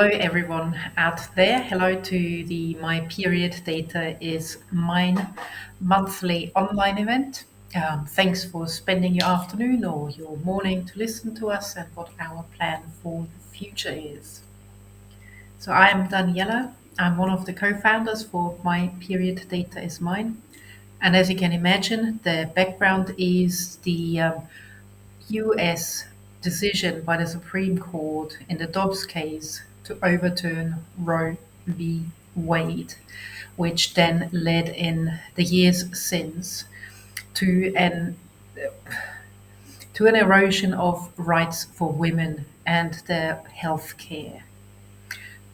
Hello, everyone out there. Hello to the My Period Data is Mine monthly online event. Thanks for spending your afternoon or your morning to listen to us and what our plan for the future is. So, I'm Daniela. I'm one of the co founders for My Period Data is Mine. And as you can imagine, the background is the US decision by the Supreme Court in the Dobbs case to overturn Roe v. Wade, which then led in the years since to an erosion of rights for women and their health care.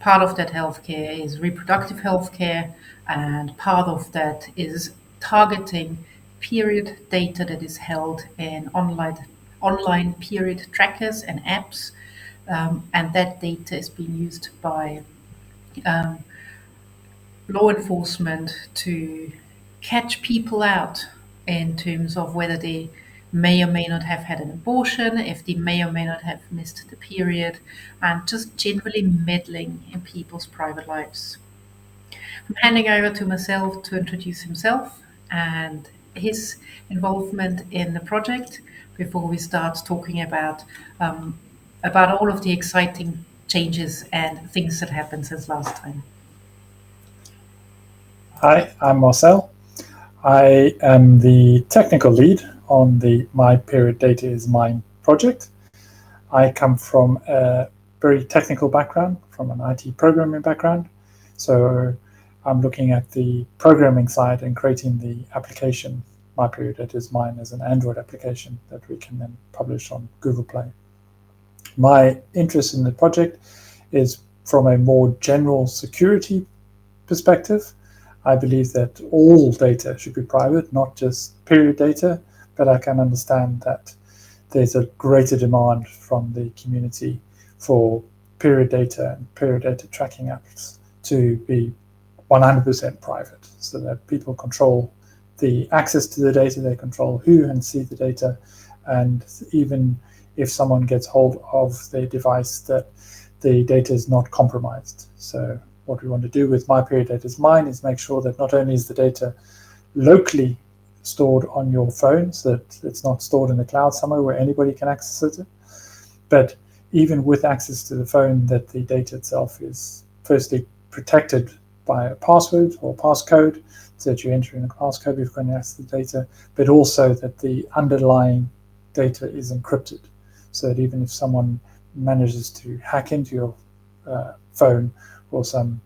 Part of that healthcare is reproductive healthcare, and part of that is targeting period data that is held in online period trackers and apps, and that data is being used by um, law enforcement to catch people out in terms of whether they may or may not have had an abortion, if they may or may not have missed the period, and just generally meddling in people's private lives. I'm handing over to Marcel to introduce himself and his involvement in the project before we start talking um, about all of the exciting changes and things that happened since last time. Hi, I'm Marcel. I am the technical lead on the MyPeriodDataIsMine project. I come from a very technical background, from an IT programming background. So I'm looking at the programming side and creating the application, MyPeriodDataIsMine, as an Android application that we can then publish on Google Play. My interest in the project is from a more general security perspective. I believe that all data should be private, not just period data, but I can understand that there's a greater demand from the community for period data and period data tracking apps to be 100% private, so that people control the access to the data, they control who can see the data, and even if someone gets hold of their device, that the data is not compromised. So what we want to do with MyPeriodDataIsMine is make sure that not only is the data locally stored on your phone, so that it's not stored in the cloud somewhere where anybody can access it, but even with access to the phone, that the data itself is firstly protected by a password or passcode, so that you enter in a passcode before you access the data, but also that the underlying data is encrypted, so that even if someone manages to hack into your phone, or some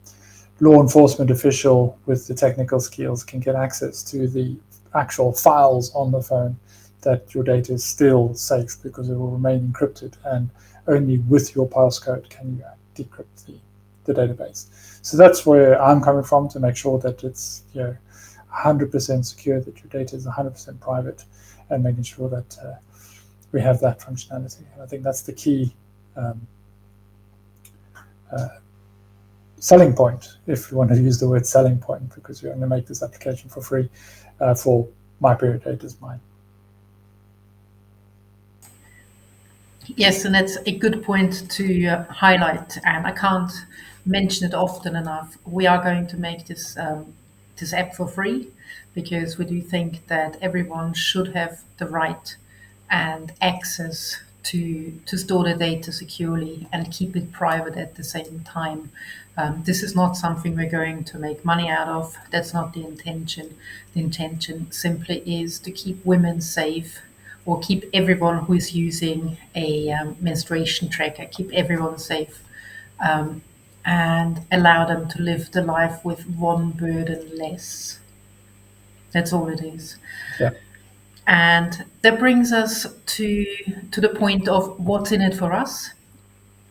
law enforcement official with the technical skills can get access to the actual files on the phone, that your data is still safe because it will remain encrypted, and only with your passcode can you decrypt the database. So that's where I'm coming from, to make sure that it's 100% secure, that your data is 100% private, and making sure that we have that functionality. And I think that's the key selling point, if you want to use the word selling point, because you're going to make this application for free for MyPeriodDataIsMine. Yes, and that's a good point to highlight, and I can't mention it often enough. We are going to make this app for free because we do think that everyone should have the right and access to store the data securely and keep it private at the same time. This is not something we're going to make money out of. That's not the intention. The intention simply is to keep women safe, or keep everyone who is using a menstruation tracker, keep everyone safe, um, and allow them to live the life with one burden less. That's all it is. Yeah. And that brings us to the point of what's in it for us.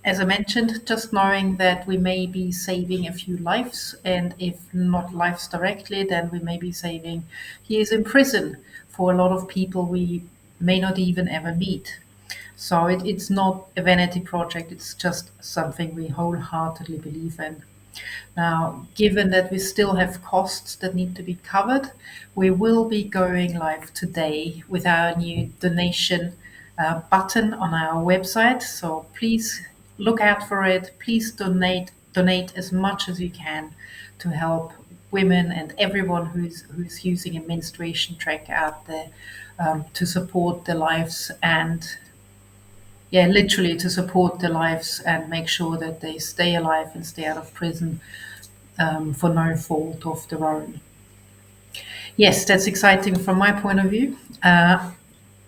As I mentioned, just knowing that we may be saving a few lives, and if not lives directly, then we may be saving years in prison for a lot of people we may not even ever meet. So it's not a vanity project, it's just something we wholeheartedly believe in. Now, given that we still have costs that need to be covered, we will be going live today with our new donation button on our website. So please look out for it. Please donate as much as you can to help women and everyone who's using a menstruation tracker out there, to support their lives and, yeah, literally to support their lives and make sure that they stay alive and stay out of prison, for no fault of their own. Yes, that's exciting from my point of view.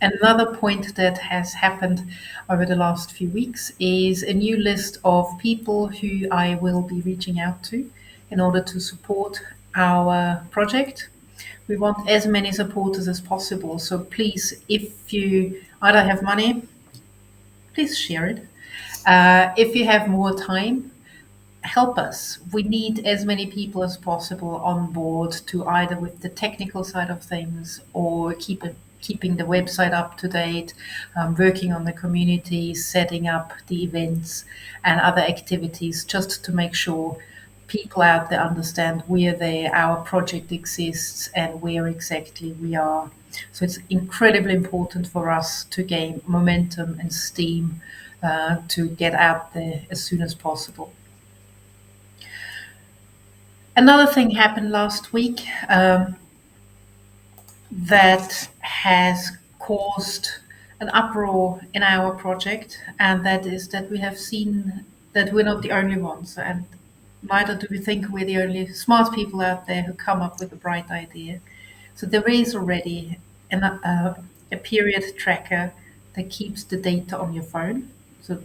Another point that has happened over the last few weeks is a new list of people who I will be reaching out to in order to support our project. We want as many supporters as possible. So please, if you either have money, please share it. If you have more time, help us. We need as many people as possible on board to either with the technical side of things or keeping the website up to date, working on the community, setting up the events and other activities, just to make sure people out there understand we're there, our project exists, and where exactly we are. So it's incredibly important for us to gain momentum and steam, to get out there as soon as possible. Another thing happened last week, that has caused an uproar in our project, and that is that we have seen that we're not the only ones, and neither do we think we're the only smart people out there who come up with a bright idea. So there is already a period tracker that keeps the data on your phone. So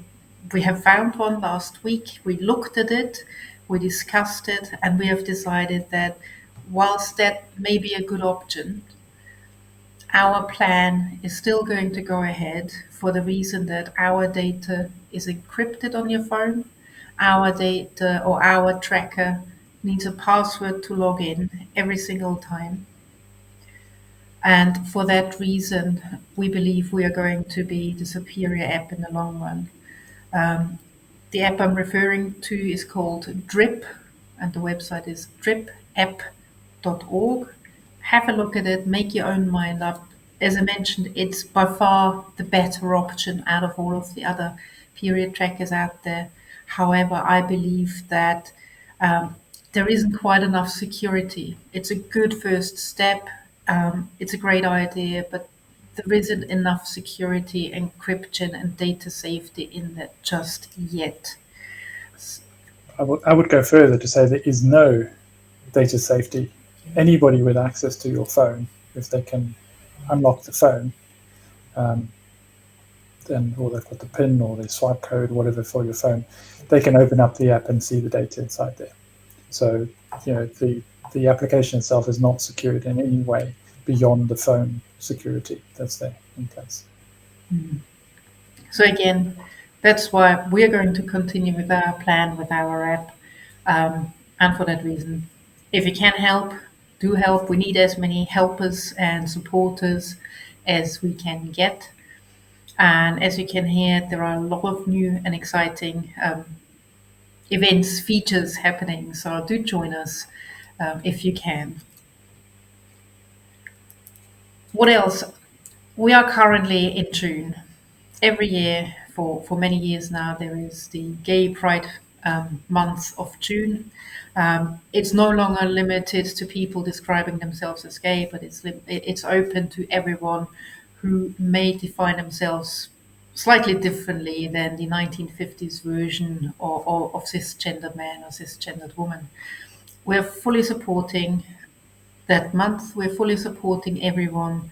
we have found one last week. We looked at it, we discussed it, and we have decided that whilst that may be a good option, our plan is still going to go ahead for the reason that our data is encrypted on your phone. Our data or our tracker needs a password to log in every single time. And for that reason, we believe we are going to be the superior app in the long run. The app I'm referring to is called Drip, and the website is dripapp.org. Have a look at it, make your own mind up. As I mentioned, it's by far the better option out of all of the other period trackers out there. However, I believe that there isn't quite enough security. It's a good first step. It's a great idea, but there isn't enough security, encryption, and data safety in that just yet. I would go further to say there is no data safety. Anybody with access to your phone, if they can unlock the phone, then, or they've got the PIN or the swipe code, whatever for your phone, they can open up the app and see the data inside there. So, the application itself is not secured in any way beyond the phone security that's there in place. So again, that's why we're going to continue with our plan, with our app. And for that reason, if you can help, do help. We need as many helpers and supporters as we can get. And as you can hear, there are a lot of new and exciting events, features happening. So do join us if you can. What else? We are currently in June. Every year, for many years now, there is the Gay Pride month of June. It's no longer limited to people describing themselves as gay, but it's open to everyone who may define themselves slightly differently than the 1950s version of cisgender man or cisgendered woman. We're fully supporting that month. We're fully supporting everyone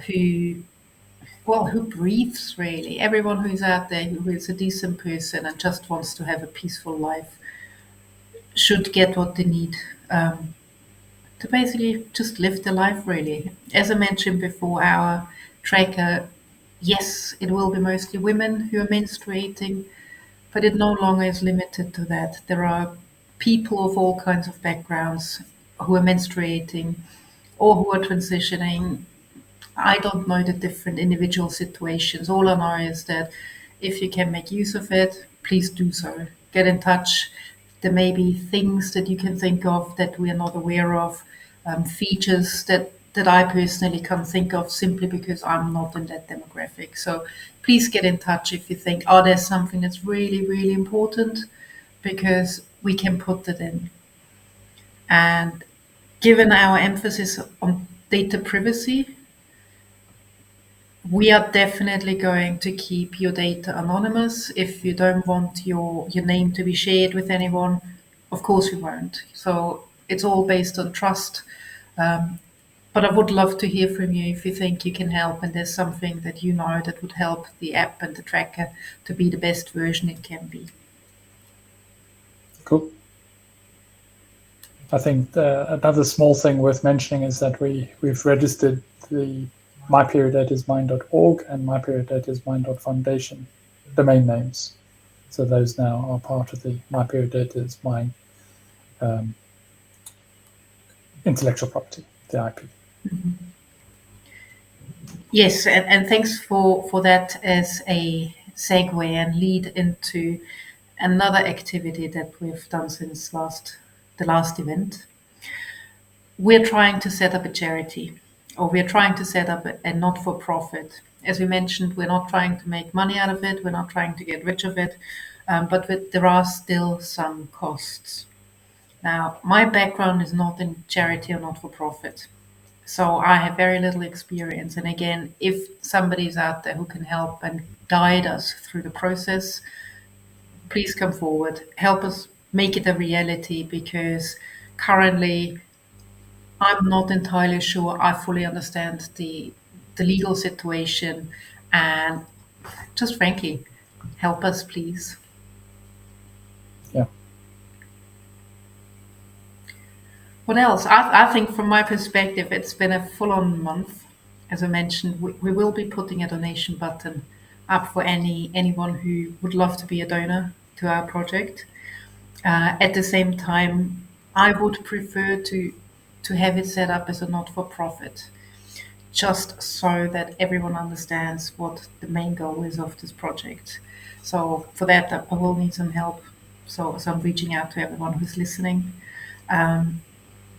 who breathes, really. Everyone who's out there who is a decent person and just wants to have a peaceful life should get what they need, to basically just live their life, really. As I mentioned before, our tracker, yes, it will be mostly women who are menstruating, but it no longer is limited to that. There are people of all kinds of backgrounds who are menstruating or who are transitioning. I don't know the different individual situations. All I know is that if you can make use of it, please do so. Get in touch. There may be things that you can think of that we are not aware of, features that that I personally can think of, simply because I'm not in that demographic. So please get in touch if you think, oh, there's something that's really, really important, because we can put it in. And given our emphasis on data privacy, we are definitely going to keep your data anonymous. If you don't want your name to be shared with anyone, of course we won't. So it's all based on trust. Um, but I would love to hear from you if you think you can help and there's something that you know that would help the app and the tracker to be the best version it can be. Cool. I think another small thing worth mentioning is that we've registered the MyPeriodDataIsMine.org and MyPeriodDataIsMine.foundation domain names. So those now are part of the MyPeriodDataIsMine intellectual property, the IP. Mm-hmm. Yes, and thanks for that as a segue and lead into another activity that we've done since the last event. We're trying to set up a charity, or we're trying to set up a not-for-profit. As we mentioned, we're not trying to make money out of it, we're not trying to get rich of it, but there are still some costs. Now, my background is not in charity or not-for-profit, so I have very little experience. And again, if somebody's out there who can help and guide us through the process, please come forward, help us make it a reality, because currently I'm not entirely sure I fully understand the legal situation, and just frankly, help us, please. Yeah. What else? I think from my perspective, it's been a full-on month. As I mentioned, we will be putting a donation button up for anyone who would love to be a donor to our project. At the same time, I would prefer to have it set up as a not-for-profit, just so that everyone understands what the main goal is of this project. So for that, I will need some help. So I'm reaching out to everyone who's listening. Um,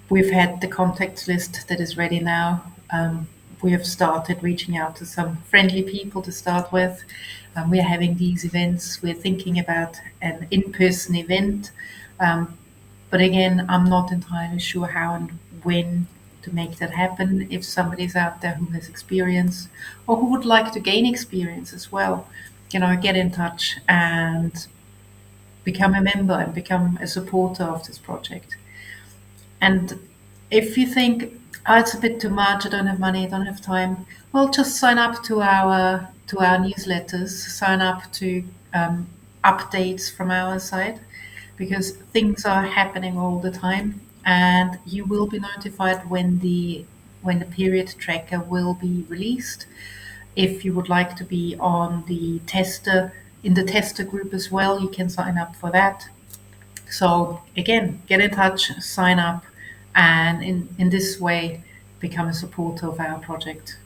we've had the contact list that is ready now. We have started reaching out to some friendly people to start with. We are having these events. We're thinking about an in-person event. But again, I'm not entirely sure how and when to make that happen. If somebody's out there who has experience or who would like to gain experience as well, get in touch and become a member and become a supporter of this project. And if you think, oh, it's a bit too much, I don't have money, I don't have time, well, just sign up to our newsletters, sign up to updates from our side, because things are happening all the time, and you will be notified when the period tracker will be released. If you would like to be on the tester in the tester group as well, you can sign up for that. So again, get in touch, sign up, and in this way become a supporter of our project.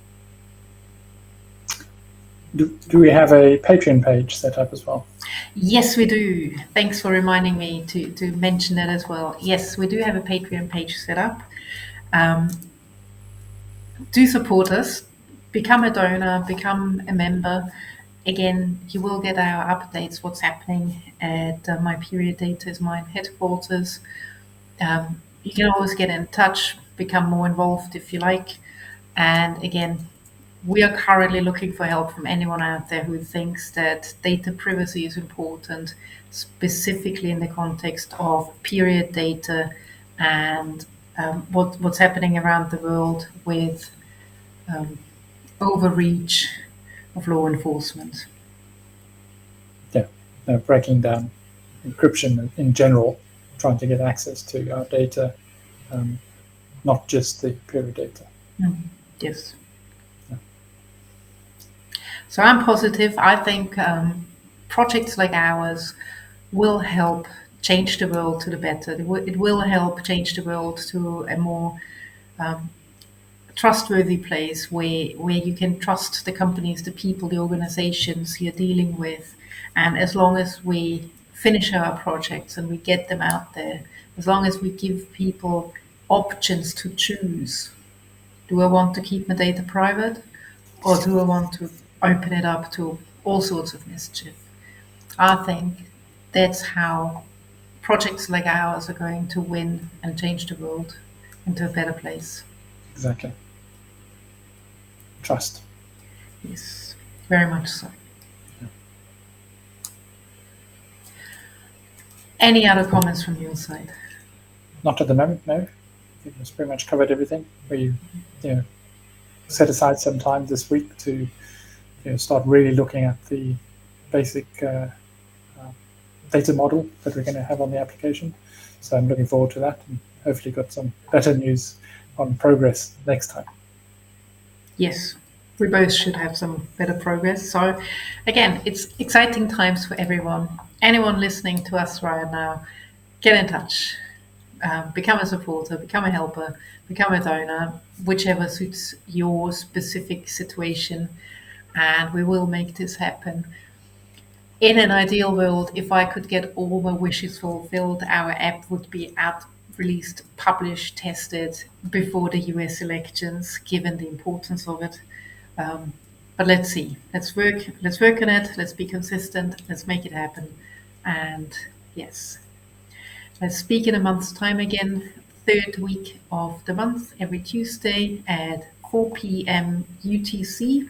Do we have a Patreon page set up as well? Yes, we do. Thanks for reminding me to mention that as well. Yes, we do have a Patreon page set up. Do support us, become a donor, become a member. Again, you will get our updates, what's happening at MyPeriodDataIsMine headquarters. You can always get in touch, become more involved if you like. And again, we are currently looking for help from anyone out there who thinks that data privacy is important, specifically in the context of period data and what's happening around the world with overreach of law enforcement. Yeah, breaking down encryption in general, trying to get access to our data, not just the period data. Yes. So I'm positive. I think projects like ours will help change the world to the better. It will help change the world to a more trustworthy place where you can trust the companies, the people, the organizations you're dealing with. And as long as we finish our projects and we get them out there, as long as we give people options to choose, Do I want to keep my data private, or do I want to open it up to all sorts of mischief? I think that's how projects like ours are going to win and change the world into a better place. Exactly. Trust. Yes, very much so. Any other comments from your side? Not at the moment, no. I think we've pretty much covered everything. We, set aside some time this week to, start really looking at the basic data model that we're going to have on the application. So I'm looking forward to that, and hopefully got some better news on progress next time. Yes, we both should have some better progress. So, again, it's exciting times for everyone. Anyone listening to us right now, get in touch. Become a supporter, become a helper, become a donor, whichever suits your specific situation, and we will make this happen. In an ideal world, if I could get all my wishes fulfilled, our app would be out, released, published, tested before the US elections, given the importance of it. But let's see. Let's work. Let's work on it. Let's be consistent. Let's make it happen. And yes, let's speak in a month's time again. Third week of the month, every Tuesday at 4 p.m. UTC.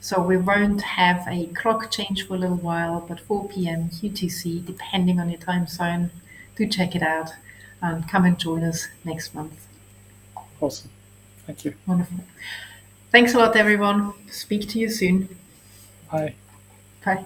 So we won't have a clock change for a little while, but 4 p.m. UTC, depending on your time zone. Do check it out and come and join us next month. Awesome. Thank you. Wonderful. Thanks a lot, everyone. Speak to you soon. Bye. Bye.